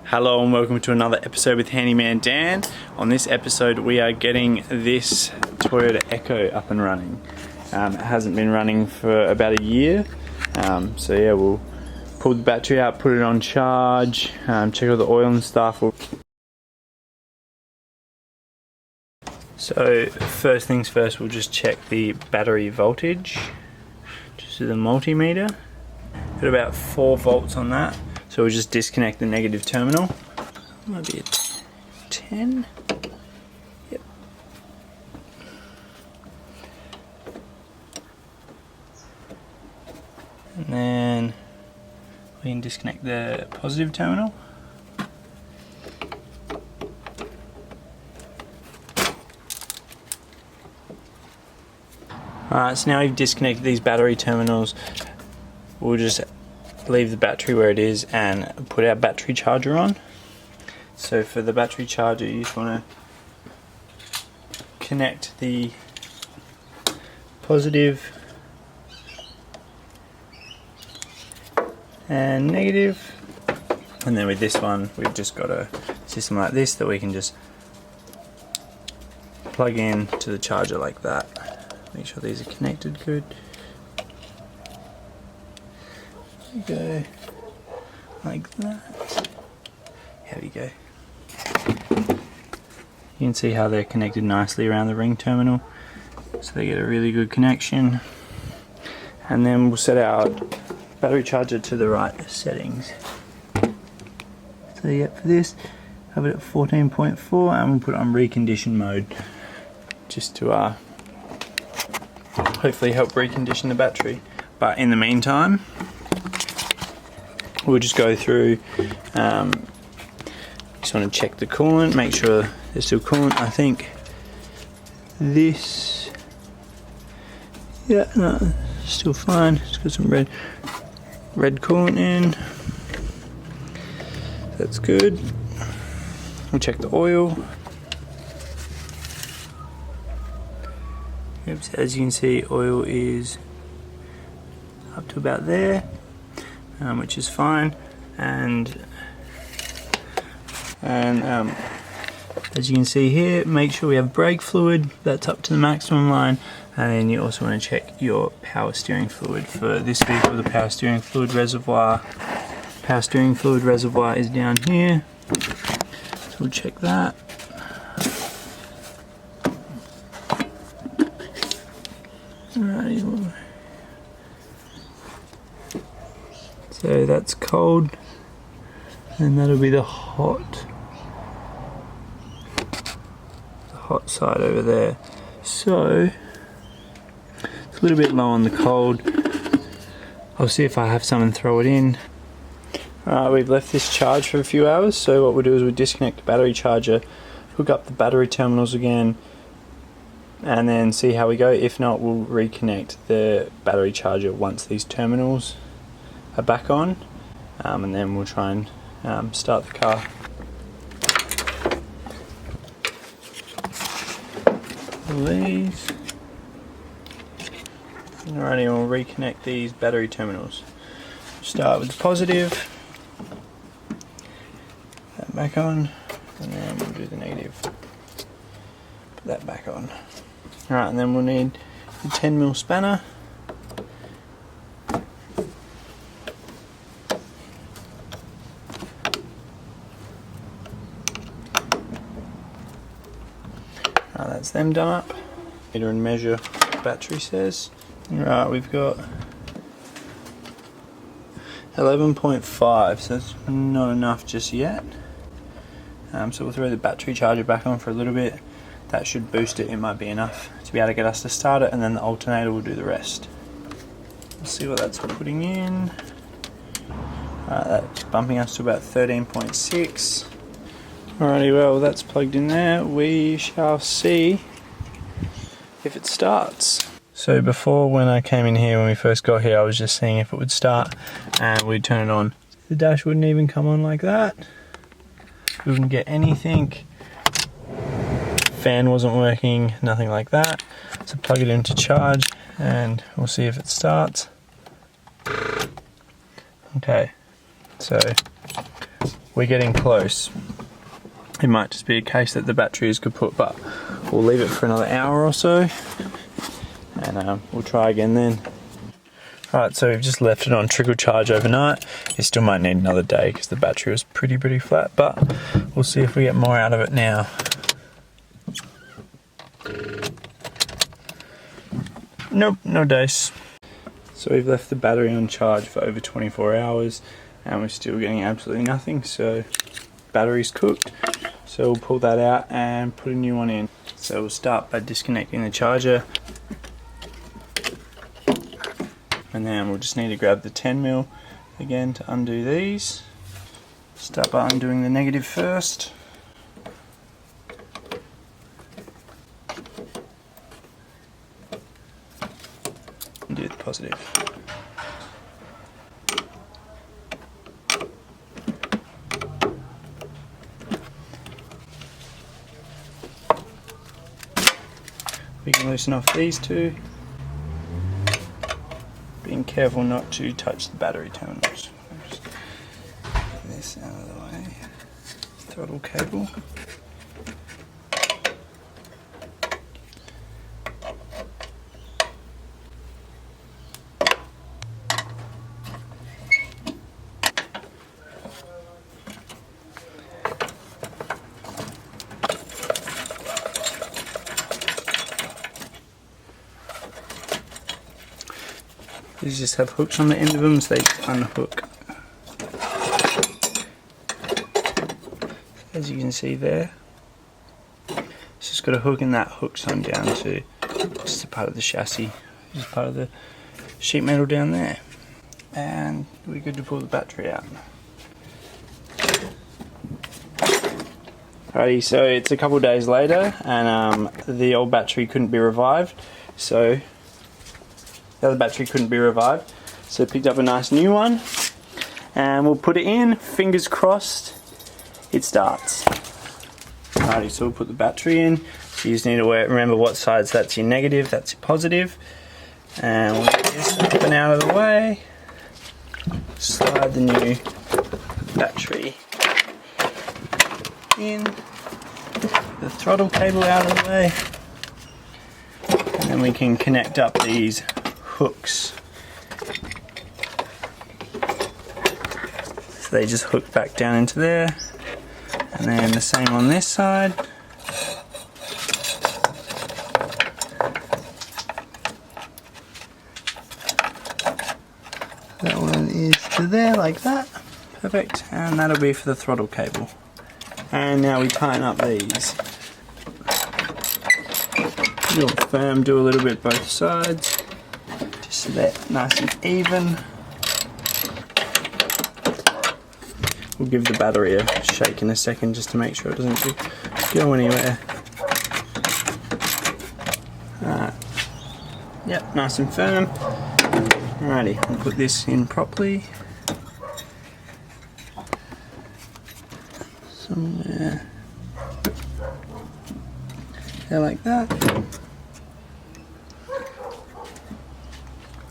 Hello and welcome to another episode with Handyman Dan. On this episode we are getting this Toyota Echo up and running. It hasn't been running for about a year, so yeah, we'll pull the battery out, put it on charge, check all the oil and stuff. So first things first, we'll just check the battery voltage just with a multimeter. Got about 4 volts on that. So we'll just disconnect the negative terminal. Might be a 10. Yep. And then we can disconnect the positive terminal. Alright, so now we've disconnected these battery terminals. We'll just leave the battery where it is and put our battery charger on. So for the battery charger, you just want to connect the positive and negative, and then with this one we've just got a system like this that we can just plug in to the charger like that. Make sure these are connected good. Go like that. There we go. You can see how they're connected nicely around the ring terminal, so they get a really good connection. And then we'll set our battery charger to the right settings. So yeah, for this, have it at 14.4, and we'll put it on recondition mode, just to hopefully help recondition the battery. But in the meantime, we'll just go through, just want to check the coolant, make sure there's still coolant. I think this, yeah, no, still fine. It's got some red coolant in. That's good. We'll check the oil. Oops, as you can see, oil is up to about there. Which is fine, and as you can see here, make sure we have brake fluid, that's up to the maximum line. And then you also want to check your power steering fluid. For this vehicle, the power steering fluid reservoir is down here, so we'll check that. Alrighty. So that's cold, and that'll be the hot side over there. So it's a little bit low on the cold. I'll see if I have someone throw it in. Alright, we've left this charge for a few hours, so what we'll do is we'll disconnect the battery charger, hook up the battery terminals again, and then see how we go. If not, we'll reconnect the battery charger once these terminals are back on, and then we'll try and start the car. These. Alrighty, we'll reconnect these battery terminals. Start with the positive, put that back on, and then we'll do the negative, put that back on. Alright, and then we'll need the 10mm spanner. That's them done up. Meter and measure, the battery says. Right, we've got 11.5, so that's not enough just yet. So we'll throw the battery charger back on for a little bit. That should boost it. It might be enough to be able to get us to start it, and then the alternator will do the rest. Let's see what that's putting in. That's bumping us to about 13.6. Alrighty, well that's plugged in there. We shall see if it starts. So before, when I came in here, when we first got here, I was just seeing if it would start, and we'd turn it on. The dash wouldn't even come on like that. We wouldn't get anything. Fan wasn't working, nothing like that. So plug it into charge and we'll see if it starts. Okay, so we're getting close. It might just be a case that the battery is kaput, but we'll leave it for another hour or so, and we'll try again then. Alright, so we've just left it on trickle charge overnight. It still might need another day because the battery was pretty flat, but we'll see if we get more out of it now. Nope, no dice. So we've left the battery on charge for over 24 hours and we're still getting absolutely nothing, so battery's cooked. So we'll pull that out and put a new one in. So we'll start by disconnecting the charger, and then we'll just need to grab the 10mm again to undo these. Start by undoing the negative first. Undo the positive. We can loosen off these two, being careful not to touch the battery terminals. Just get this out of the way. Throttle cable. These just have hooks on the end of them, so they just unhook. As you can see there, it's just got a hook, and that hooks on down to just a part of the chassis, just part of the sheet metal down there. And we're good to pull the battery out. Alrighty, so it's a couple days later, and the old battery couldn't be revived, so the other battery couldn't be revived, so picked up a nice new one, and we'll put it in. Fingers crossed it starts. Alrighty, so we'll put the battery in. So you just need to remember what sides that's your negative, that's your positive, and we'll get this up and out of the way. Slide the new battery in, the throttle cable out of the way, and then we can connect up these hooks. So they just hook back down into there, and then the same on this side. That one is to there like that. Perfect, and that'll be for the throttle cable. And now we tighten up these. Real firm, do a little bit both sides, just so they're nice and even. We'll give the battery a shake in a second just to make sure it doesn't go anywhere. Alright. Yep, nice and firm. Alrighty, we'll put this in properly. Somewhere there like that.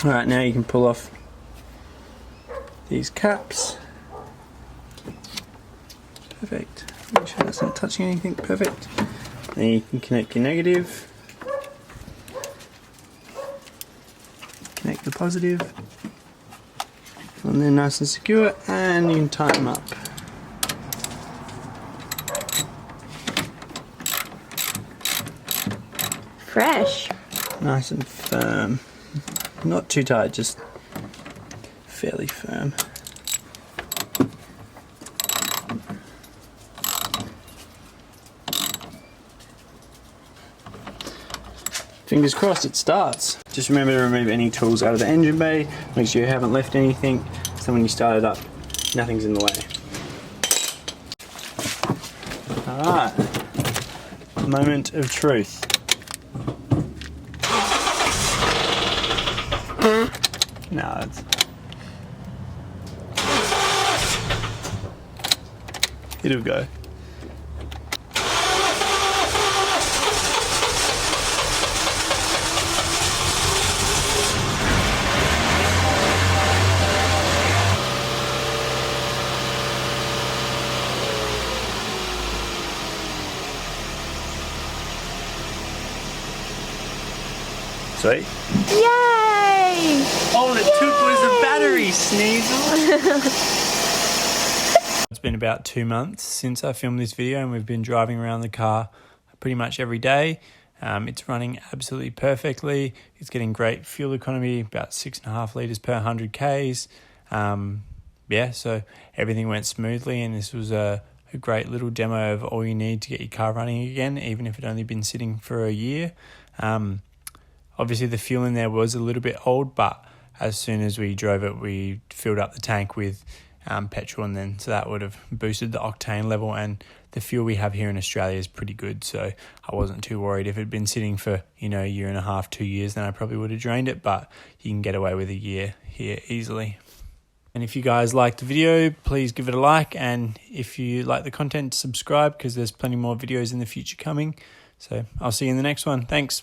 Alright, now you can pull off these caps. Perfect. Make sure that's not touching anything. Perfect. Then you can connect your negative. Connect the positive. And they're nice and secure, and you can tighten them up. Fresh. Nice and firm. Not too tight, just fairly firm. Fingers crossed it starts. Just remember to remove any tools out of the engine bay. Make sure you haven't left anything, so when you start it up, nothing's in the way. Alright. Moment of truth. No, it'll go. Sweet. Yay! All it took was a battery, Sneasel. It's been about 2 months since I filmed this video, and we've been driving around the car pretty much every day. It's running absolutely perfectly. It's getting great fuel economy, about 6.5 litres per 100 Ks. Yeah, so everything went smoothly, and this was a great little demo of all you need to get your car running again, even if it only been sitting for a year. Obviously the fuel in there was a little bit old, but as soon as we drove it, we filled up the tank with petrol, and then so that would have boosted the octane level, and the fuel we have here in Australia is pretty good, so I wasn't too worried. If it had been sitting for, a year and a half, 2 years, then I probably would have drained it, but you can get away with a year here easily. And if you guys liked the video, please give it a like, and if you like the content, subscribe, because there's plenty more videos in the future coming. So I'll see you in the next one. Thanks.